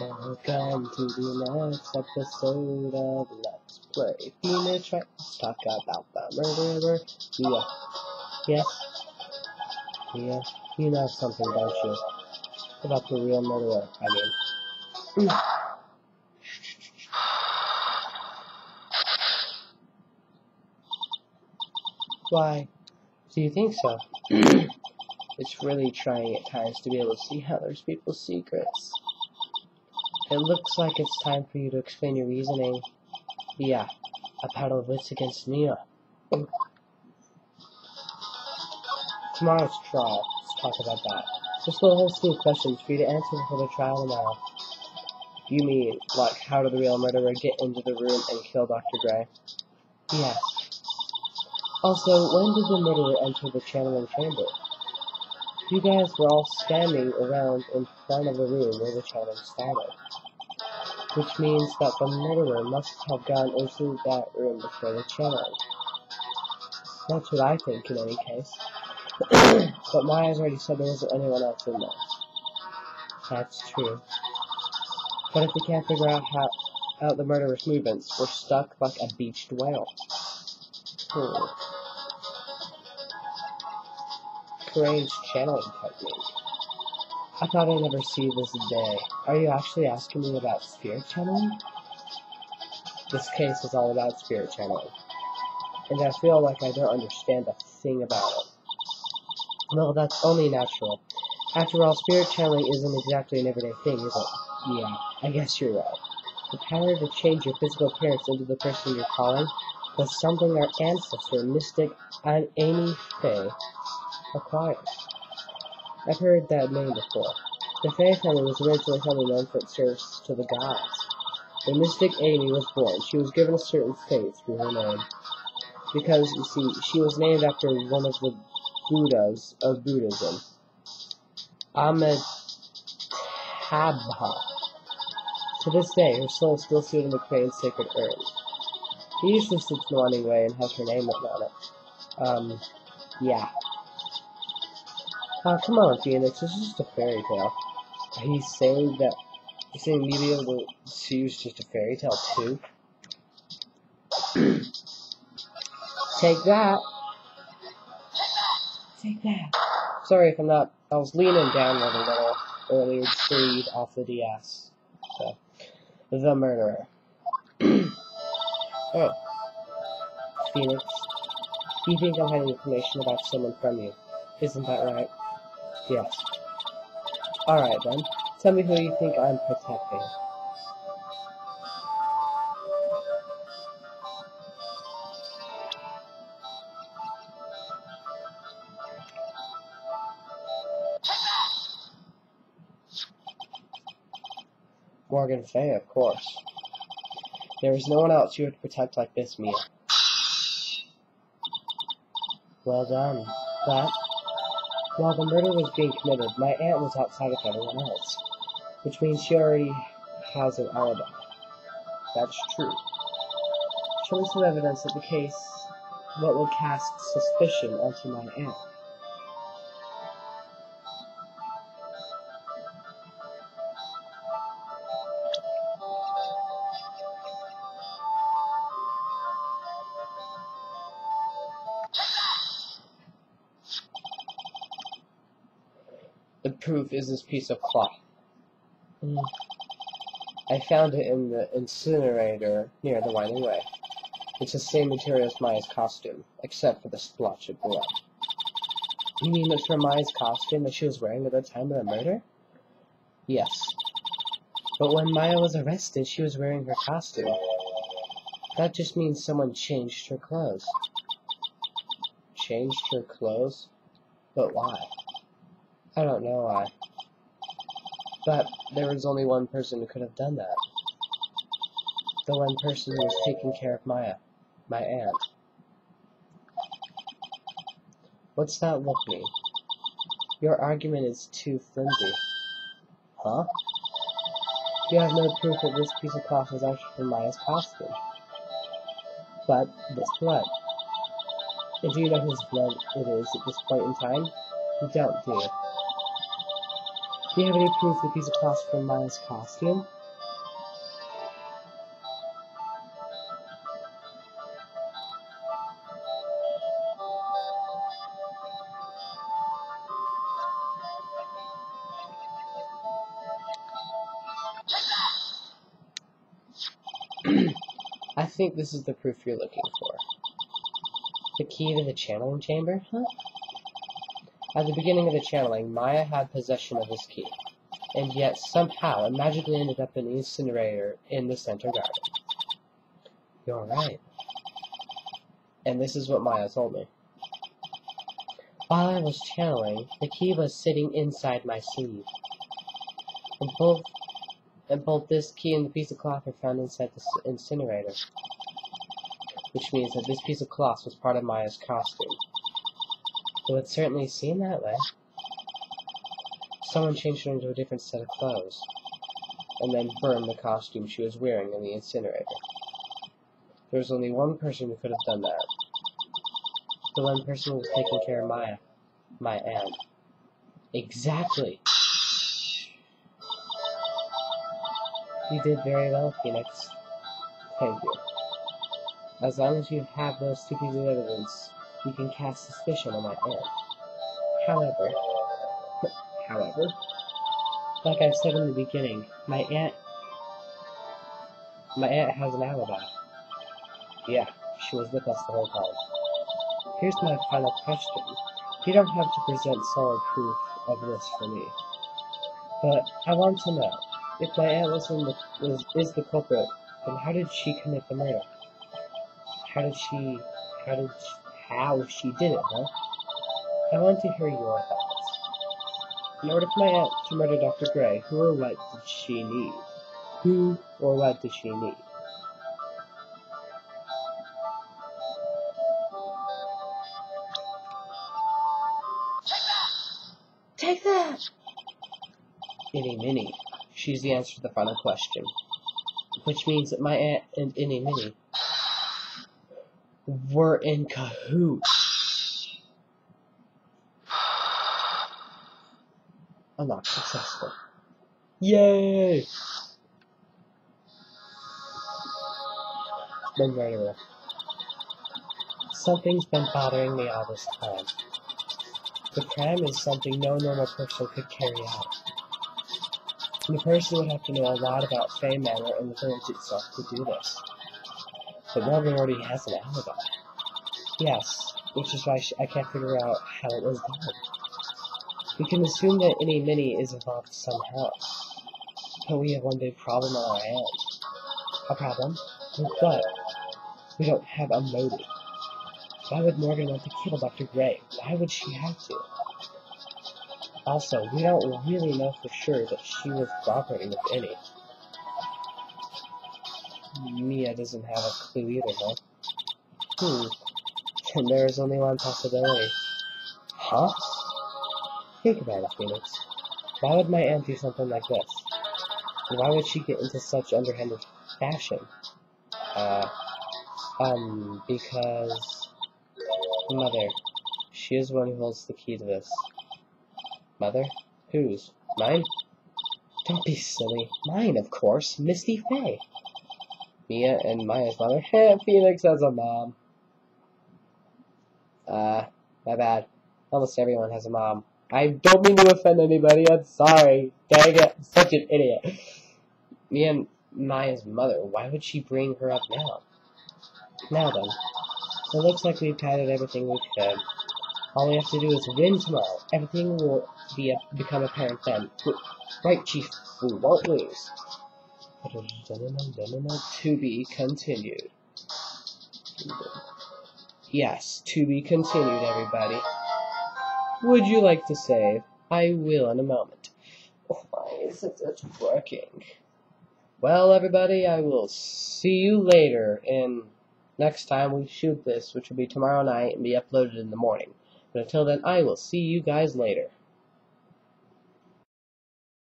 Welcome to the next episode of Let's Play Phoenix Wright. Let's talk about the murderer. Yeah, you know something, don't you? About the real murderer, I mean. Why do you think so? It's really trying at times to be able to see others people's secrets. It looks like it's time for you to explain your reasoning. Yeah, a battle of wits against Mia. Tomorrow's trial. Let's talk about that. Just a whole slew of questions for you to answer before the trial tomorrow. You mean, like, how did the real murderer get into the room and kill Dr. Gray? Yes. Also, when did the murderer enter the channeling chamber? You guys were all standing around in front of the room where the channeling started. Which means that the murderer must have gone into that room before the channeling. That's what I think in any case. But Maya's already said there isn't anyone else in there. That's true. But if we can't figure out the murderer's movements, we're stuck like a beached whale. Strange channeling technique. I thought I'd never see this day. Are you actually asking me about spirit channeling? This case is all about spirit channeling. And I feel like I don't understand a thing about it. Well, that's only natural. After all, spirit channeling isn't exactly an everyday thing, is it? Yeah, I guess you're right. The power to change your physical appearance into the person you're calling was something our ancestor, Mystic Amy Faye, acquired. I've heard that name before. The Faye family was originally family known for its service to the gods. When Mystic Amy was born, she was given a certain faith through her name. Because, you see, she was named after one of the Buddhas of Buddhism, Amitabha. To this day, her soul is still seated in the crane's sacred urn. He usually sits in the winding way and has her name written on it. Yeah. Come on, Phoenix, this is just a fairy tale. He's saying me to be able to see it's just a fairy tale too? Take that! Take that! Sorry if I'm not, I was leaning downward a little earlier to read off the DS. So, the murderer. Oh. Phoenix, you think I'm hiding information about someone from you, isn't that right? Yes. Alright then, tell me who you think I'm protecting. Morgan Fay, of course. There is no one else you would protect like this, Mia. Well done. But, while the murder was being committed, my aunt was outside with everyone else. Which means she already has an alibi. That's true. Show me some evidence of the case, what would cast suspicion onto my aunt. The proof is this piece of cloth. I found it in the incinerator near the winding way. It's the same material as Maya's costume, except for the splotch of blood. You mean it's from Maya's costume that she was wearing at the time of the murder? Yes. But when Maya was arrested, she was wearing her costume. That just means someone changed her clothes. Changed her clothes? But why? I don't know why. But there was only one person who could have done that. The one person who was taking care of Maya. My aunt. What's that look mean? Your argument is too flimsy. Huh? You have no proof that this piece of cloth was actually from Maya's costume. But this blood. And do you know whose blood it is at this point in time? You don't, do you? Do you have any proof the piece of cloth from Maya's costume? I think this is the proof you're looking for. The key to the channeling chamber, huh? At the beginning of the channeling, Maya had possession of this key, and yet somehow it magically ended up in the incinerator in the center garden. You're right. And this is what Maya told me. While I was channeling, the key was sitting inside my sleeve. And both this key and the piece of cloth were found inside the incinerator. Which means that this piece of cloth was part of Maya's costume. It would certainly seem that way. Someone changed her into a different set of clothes, and then burned the costume she was wearing in the incinerator. There was only one person who could have done that. The one person who was taking care of Maya. My aunt. Exactly! You did very well, Phoenix. Thank you. As long as you have those two pieces of evidence, you can cast suspicion on my aunt. However, like I said in the beginning, my aunt has an alibi. Yeah, she was with us the whole time. Here's my final question. You don't have to present solid proof of this for me, but I want to know, if my aunt is the culprit, then how did she commit the murder? How she did it, huh? I want to hear your thoughts. In order for my aunt to murder Dr. Gray, who or what did she need? Who or what did she need? Take that! Itty Minnie. She's the answer to the final question. Which means that my aunt and Itty Minnie were in cahoots. Unlocked successful. Yay! Been murderer. Something's been bothering me all this time. The crime is something no normal person could carry out. The person would have to know a lot about Fay Manor and the village itself to do this. But Melvin already has an alibi. Yes, which is why I can't figure out how it was done. We can assume that Itty Minnie is involved somehow. But we have one big problem on our hands. A problem? With what? We don't have a motive. Why would Morgan want to kill Dr. Gray? Why would she have to? Also, we don't really know for sure that she was cooperating with Itty. Mia doesn't have a clue either, huh? And there is only one possibility. Huh? Think about it, Phoenix. Why would my aunt do something like this? And why would she get into such underhanded fashion? Because... Mother. She is the one who holds the key to this. Mother? Whose? Mine? Don't be silly. Mine, of course. Misty Fay. Mia and Maya's mother? Phoenix has a mom. My bad. Almost everyone has a mom. I don't mean to offend anybody, I'm sorry. Dang it, I'm such an idiot. Mia and Maya's mother, why would she bring her up now? Now then, it looks like we've gathered everything we could. All we have to do is win tomorrow. Everything will become apparent then. Right, Chief, we won't lose. To be continued. Yes, to be continued, everybody. Would you like to save? I will in a moment. Oh, why isn't it working? Well, everybody, I will see you later in next time we shoot this, which will be tomorrow night and be uploaded in the morning. But until then, I will see you guys later.